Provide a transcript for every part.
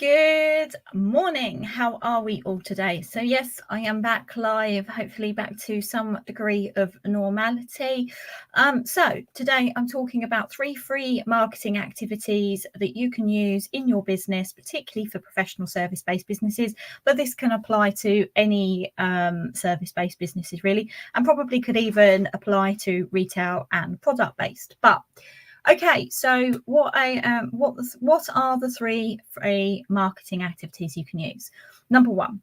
Good morning. How are we all today? So yes, I am back live, hopefully back to some degree of normality. So today I'm talking about 3 free marketing activities that you can use in your business, particularly for professional service-based businesses, but this can apply to any service-based businesses really, and probably could even apply to retail and product-based. But okay, so what are the 3 free marketing activities you can use? Number 1,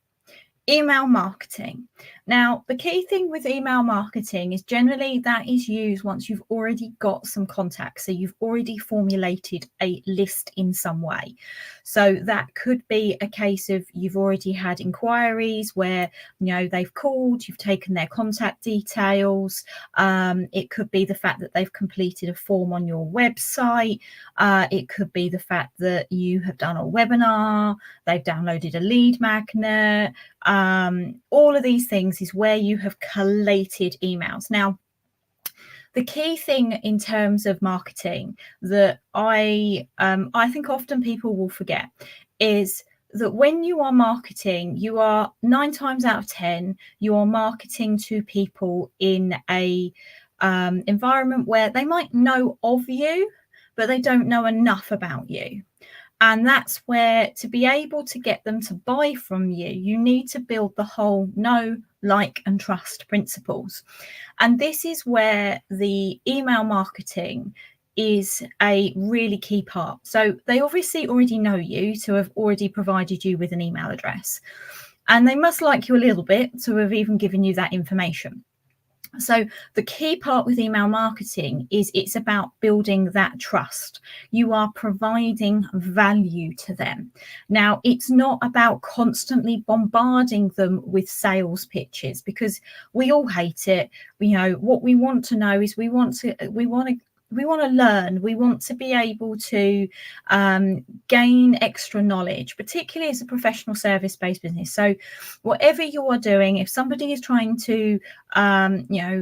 email marketing. Now, the key thing with email marketing is generally that is used once you've already got some contacts. So you've already formulated a list in some way. So that could be a case of you've already had inquiries where, they've called, you've taken their contact details. It could be the fact that they've completed a form on your website. It could be the fact that you have done a webinar, they've downloaded a lead magnet. All of these things is where you have collated emails. Now, the key thing in terms of marketing that I think often people will forget is that when you are marketing, you are 9 times out of 10, you are marketing to people in a environment where they might know of you, but they don't know enough about you. And that's where, to be able to get them to buy from you, you need to build the whole know, like, and trust principles. And this is where the email marketing is a really key part. So they obviously already know you, to have already provided you with an email address. And they must like you a little bit to have even given you that information. So the key part with email marketing is it's about building that trust. You are providing value to them. Now, it's not about constantly bombarding them with sales pitches, because we all hate it. What we want to know is we want to learn. We want to be able to gain extra knowledge, particularly as a professional service-based business. So whatever you are doing, if somebody is trying to,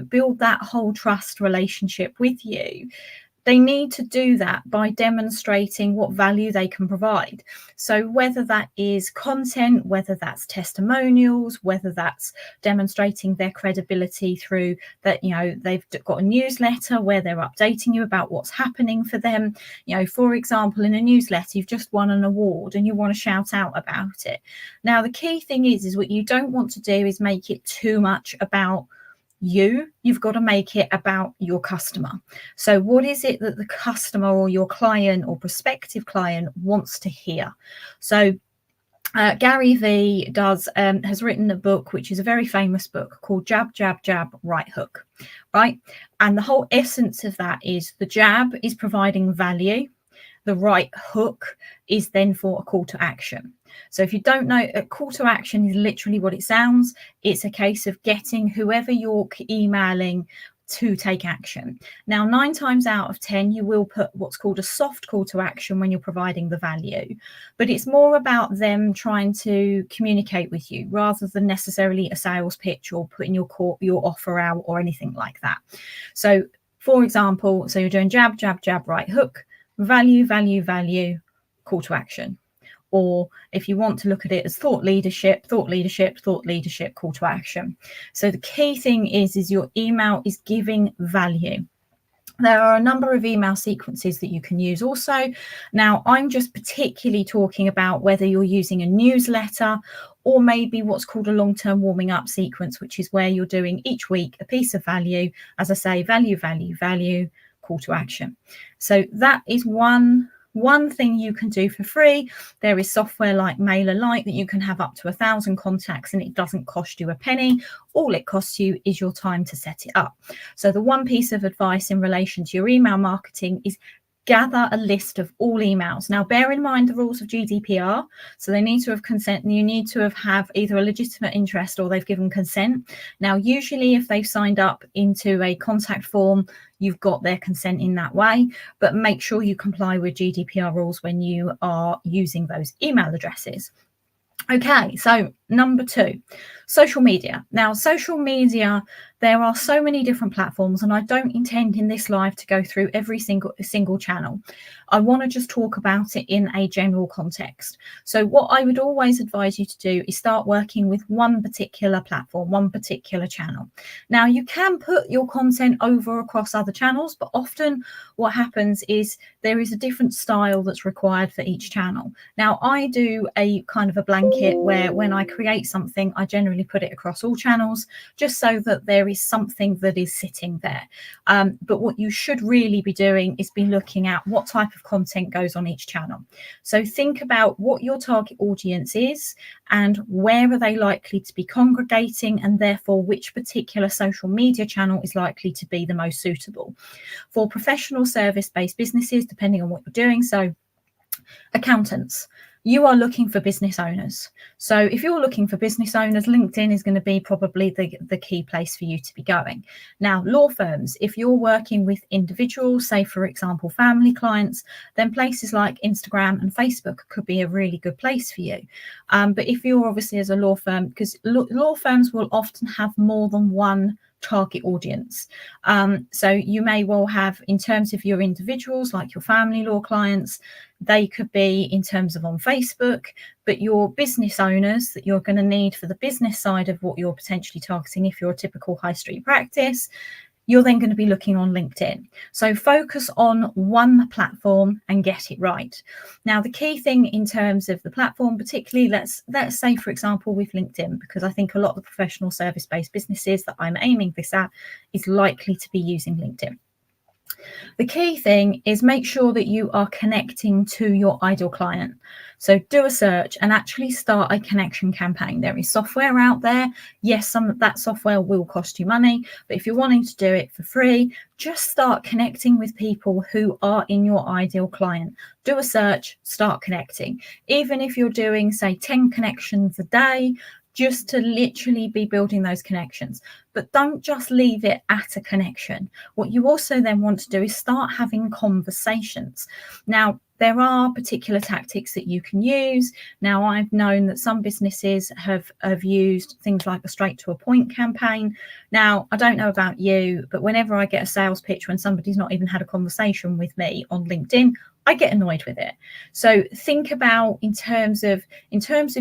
build that whole trust relationship with you, they need to do that by demonstrating what value they can provide. So whether that is content, whether that's testimonials, whether that's demonstrating their credibility through that, they've got a newsletter where they're updating you about what's happening for them. For example, in a newsletter, you've just won an award and you want to shout out about it. Now, the key thing is what you don't want to do is make it too much about you've got to make it about your customer. So what is it that the customer or your client or prospective client wants to hear? So Gary Vee has written a book, which is a very famous book, called Jab, Jab, Jab, Right Hook, right? And the whole essence of that is the jab is providing value. The right hook is then for a call to action. So if you don't know, a call to action is literally what it sounds. It's a case of getting whoever you're emailing to take action. Now, 9 times out of 10, you will put what's called a soft call to action when you're providing the value, but it's more about them trying to communicate with you rather than necessarily a sales pitch or putting your offer out or anything like that. So for example, so you're doing jab, jab, jab, right hook, value, value, value, call to action. Or if you want to look at it as thought leadership, thought leadership, thought leadership, call to action. So the key thing is your email is giving value. There are a number of email sequences that you can use also. Now, I'm just particularly talking about whether you're using a newsletter or maybe what's called a long-term warming up sequence, which is where you're doing each week a piece of value. As I say, value, value, value, call to action. So that is one thing you can do for free. There is software like MailerLite that you can have up to 1,000 contacts and it doesn't cost you a penny. All it costs you is your time to set it up. So the one piece of advice in relation to your email marketing is gather a list of all emails. Now, bear in mind the rules of GDPR. So they need to have consent, and you need to have either a legitimate interest or they've given consent. Now, usually if they've signed up into a contact form, you've got their consent in that way, but make sure you comply with GDPR rules when you are using those email addresses. Okay, so number 2, social media. Now, social media There are so many different platforms, and I don't intend in this live to go through every single channel. I want to just talk about it in a general context. So what I would always advise you to do is start working with one particular platform, one particular channel. Now, you can put your content over across other channels, but often what happens is there is a different style that's required for each channel. Now, I do a kind of a blanket where when I create something, I generally put it across all channels, just so that there is something that is sitting there. But what you should really be doing is be looking at what type of content goes on each channel. So think about what your target audience is and where are they likely to be congregating, and therefore which particular social media channel is likely to be the most suitable. For professional service-based businesses, depending on what you're doing, so accountants, you are looking for business owners. So if you're looking for business owners, LinkedIn is going to be probably the key place for you to be going. Now, law firms, if you're working with individuals, say, for example, family clients, then places like Instagram and Facebook could be a really good place for you. But if you're obviously as a law firm, because law firms will often have more than one target audience. So you may well have, in terms of your individuals, like your family law clients, they could be in terms of on Facebook, but your business owners that you're going to need for the business side of what you're potentially targeting, if you're a typical high street practice, you're then going to be looking on LinkedIn. So focus on one platform and get it right. Now, the key thing in terms of the platform, particularly, let's say, for example, with LinkedIn, because I think a lot of the professional service-based businesses that I'm aiming this at is likely to be using LinkedIn. The key thing is make sure that you are connecting to your ideal client. So do a search and actually start a connection campaign. There is software out there. Yes, some of that software will cost you money, but if you're wanting to do it for free, just start connecting with people who are in your ideal client. Do a search, start connecting. Even if you're doing, say, 10 connections a day, just to literally be building those connections. But don't just leave it at a connection. What you also then want to do is start having conversations. Now, there are particular tactics that you can use. Now, I've known that some businesses have used things like a straight to a point campaign. Now, I don't know about you, but whenever I get a sales pitch when somebody's not even had a conversation with me on LinkedIn, I get annoyed with it. So think about in terms of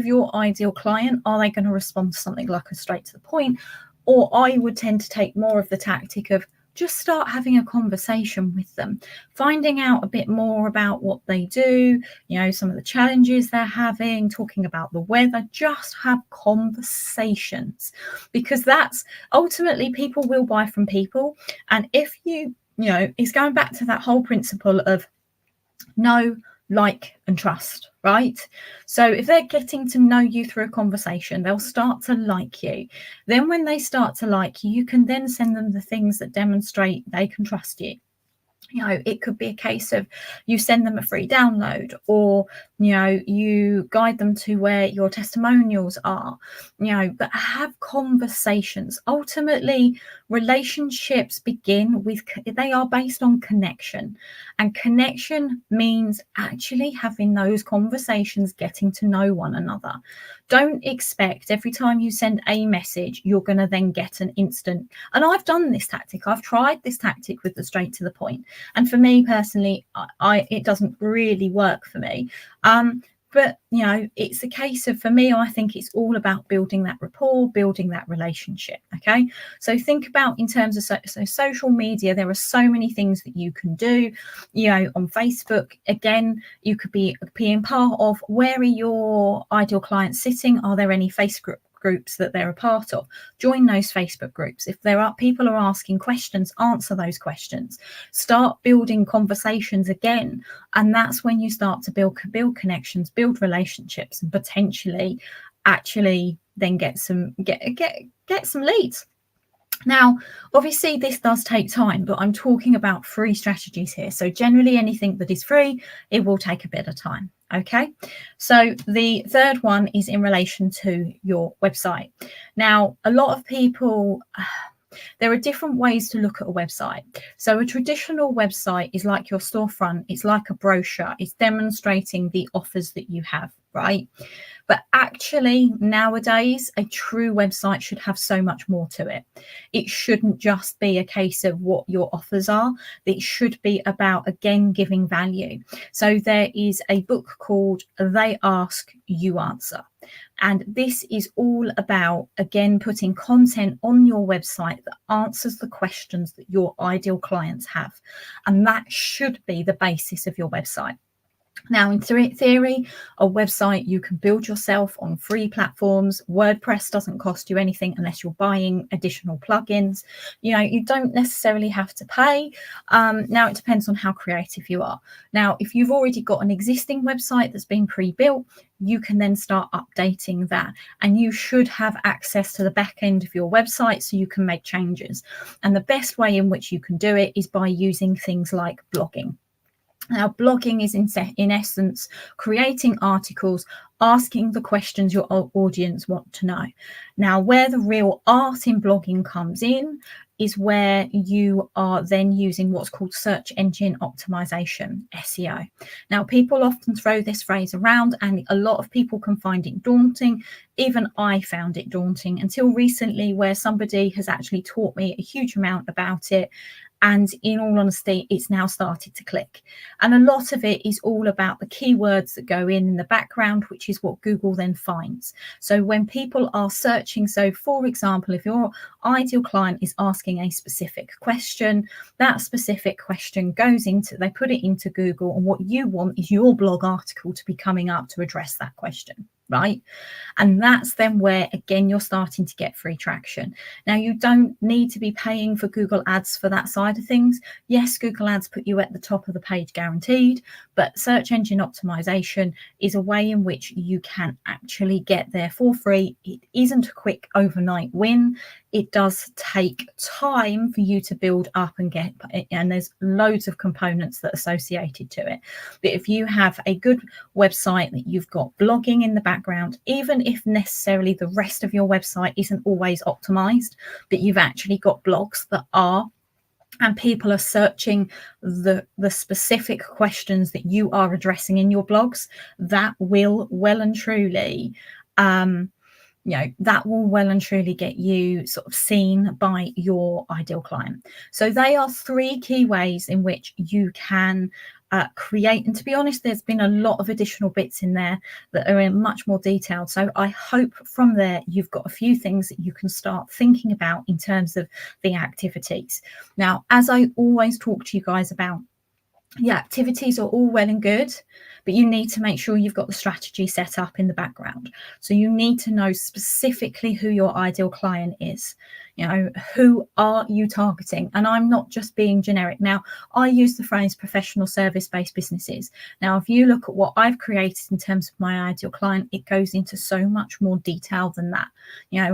your ideal client, are they going to respond to something like a straight to the point? Or I would tend to take more of the tactic of just start having a conversation with them, finding out a bit more about what they do, you know, some of the challenges they're having, talking about the weather. Just have conversations, because that's ultimately, people will buy from people. And if you know, it's going back to that whole principle of know, like, and trust, right? So if they're getting to know you through a conversation, they'll start to like you. Then when they start to like you, you can then send them the things that demonstrate they can trust you. You know, it could be a case of you send them a free download, or, you know, you guide them to where your testimonials are, you know, but have conversations. Ultimately, relationships begin with, they are based on connection, and connection means actually having those conversations, getting to know one another. Don't expect every time you send a message, you're going to then get an instant. And I've done this tactic. I've tried this tactic with the straight to the point. And for me personally, it doesn't really work for me. But, you know, it's a case of, for me, I think it's all about building that rapport, building that relationship. Okay. So think about in terms of social media, there are so many things that you can do. You know, on Facebook, again, you could be being part of, where are your ideal clients sitting? Are there any Facebook groups that they're a part of? Join those Facebook groups. If there are people are asking questions, answer those questions. Start building conversations again, and that's when you start to build connections, build relationships, and potentially actually then get some leads. Now, obviously, this does take time, but I'm talking about free strategies here. So generally, anything that is free, it will take a bit of time. Okay, so the third one is in relation to your website. Now, a lot of people, there are different ways to look at a website. So a traditional website is like your storefront. It's like a brochure. It's demonstrating the offers that you have. right? But actually, nowadays, a true website should have so much more to it. It shouldn't just be a case of what your offers are. It should be about, again, giving value. So there is a book called They Ask, You Answer. And this is all about, again, putting content on your website that answers the questions that your ideal clients have. And that should be the basis of your website. Now, in theory, a website you can build yourself on free platforms. WordPress doesn't cost you anything unless you're buying additional plugins. You don't necessarily have to pay. Now, it depends on how creative you are. Now, if you've already got an existing website that's been pre-built, you can then start updating that, and you should have access to the back end of your website so you can make changes. And the best way in which you can do it is by using things like blogging. Now, blogging is in essence creating articles, asking the questions your audience want to know. Now, where the real art in blogging comes in is where you are then using what's called search engine optimization, SEO. Now, people often throw this phrase around, and a lot of people can find it daunting. Even I found it daunting until recently, where somebody has actually taught me a huge amount about it. And in all honesty, it's now started to click. And a lot of it is all about the keywords that go in the background, which is what Google then finds. So when people are searching, so for example, if your ideal client is asking a specific question, that specific question goes into, they put it into Google, and what you want is your blog article to be coming up to address that question. Right. And that's then where, again, you're starting to get free traction. Now, you don't need to be paying for Google Ads for that side of things. Yes, Google Ads put you at the top of the page guaranteed, but search engine optimization is a way in which you can actually get there for free. It isn't a quick overnight win. It does take time for you to build up and get, and there's loads of components that are associated to it. But if you have a good website that you've got blogging in the background, even if necessarily the rest of your website isn't always optimized, but you've actually got blogs that are, and people are searching the specific questions that you are addressing in your blogs, that will well and truly that will well and truly get you sort of seen by your ideal client. So they are three key ways in which you can create. And to be honest, there's been a lot of additional bits in there that are in much more detail. So I hope from there you've got a few things that you can start thinking about in terms of the activities. Now, as I always talk to you guys about, activities are all well and good, but you need to make sure you've got the strategy set up in the background. So you need to know specifically who your ideal client is. Who are you targeting? And I'm not just being generic. Now, I use the phrase professional service-based businesses. Now, if you look at what I've created in terms of my ideal client, it goes into so much more detail than that.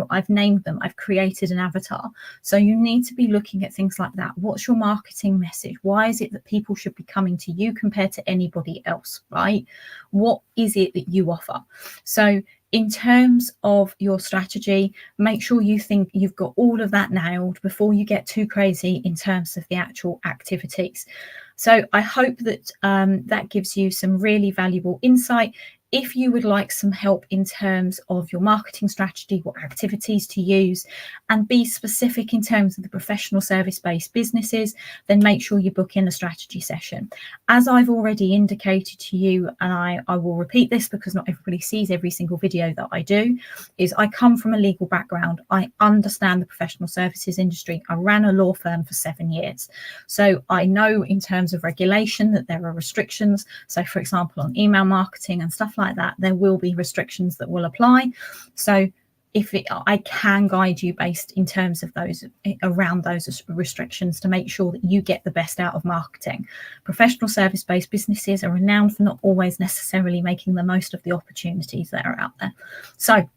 I've named them, I've created an avatar. So you need to be looking at things like that. What's your marketing message? Why is it that people should be coming to you compared to anybody else, right? What is it that you offer? So in terms of your strategy, make sure you think you've got all of that nailed before you get too crazy in terms of the actual activities. So I hope that that gives you some really valuable insight. If you would like some help in terms of your marketing strategy, what activities to use, and be specific in terms of the professional service-based businesses, then make sure you book in a strategy session. As I've already indicated to you, and I will repeat this because not everybody sees every single video that I do, is I come from a legal background. I understand the professional services industry. I ran a law firm for 7 years. So I know in terms of regulation that there are restrictions. So for example, on email marketing and stuff like that, there will be restrictions that will apply. So I can guide you based in terms of those, around those restrictions, to make sure that you get the best out of marketing. Professional service-based businesses are renowned for not always necessarily making the most of the opportunities that are out there. So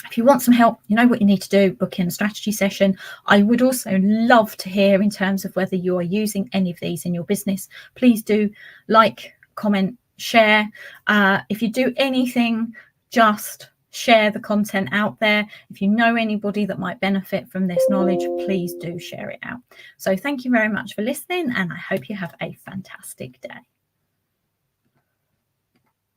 if you want some help, you know what you need to do, book in a strategy session. I would also love to hear in terms of whether you are using any of these in your business. Please do like, comment, share. If you do anything, just share the content out there. If you know anybody that might benefit from this knowledge, please do share it out. So thank you very much for listening, and I hope you have a fantastic day.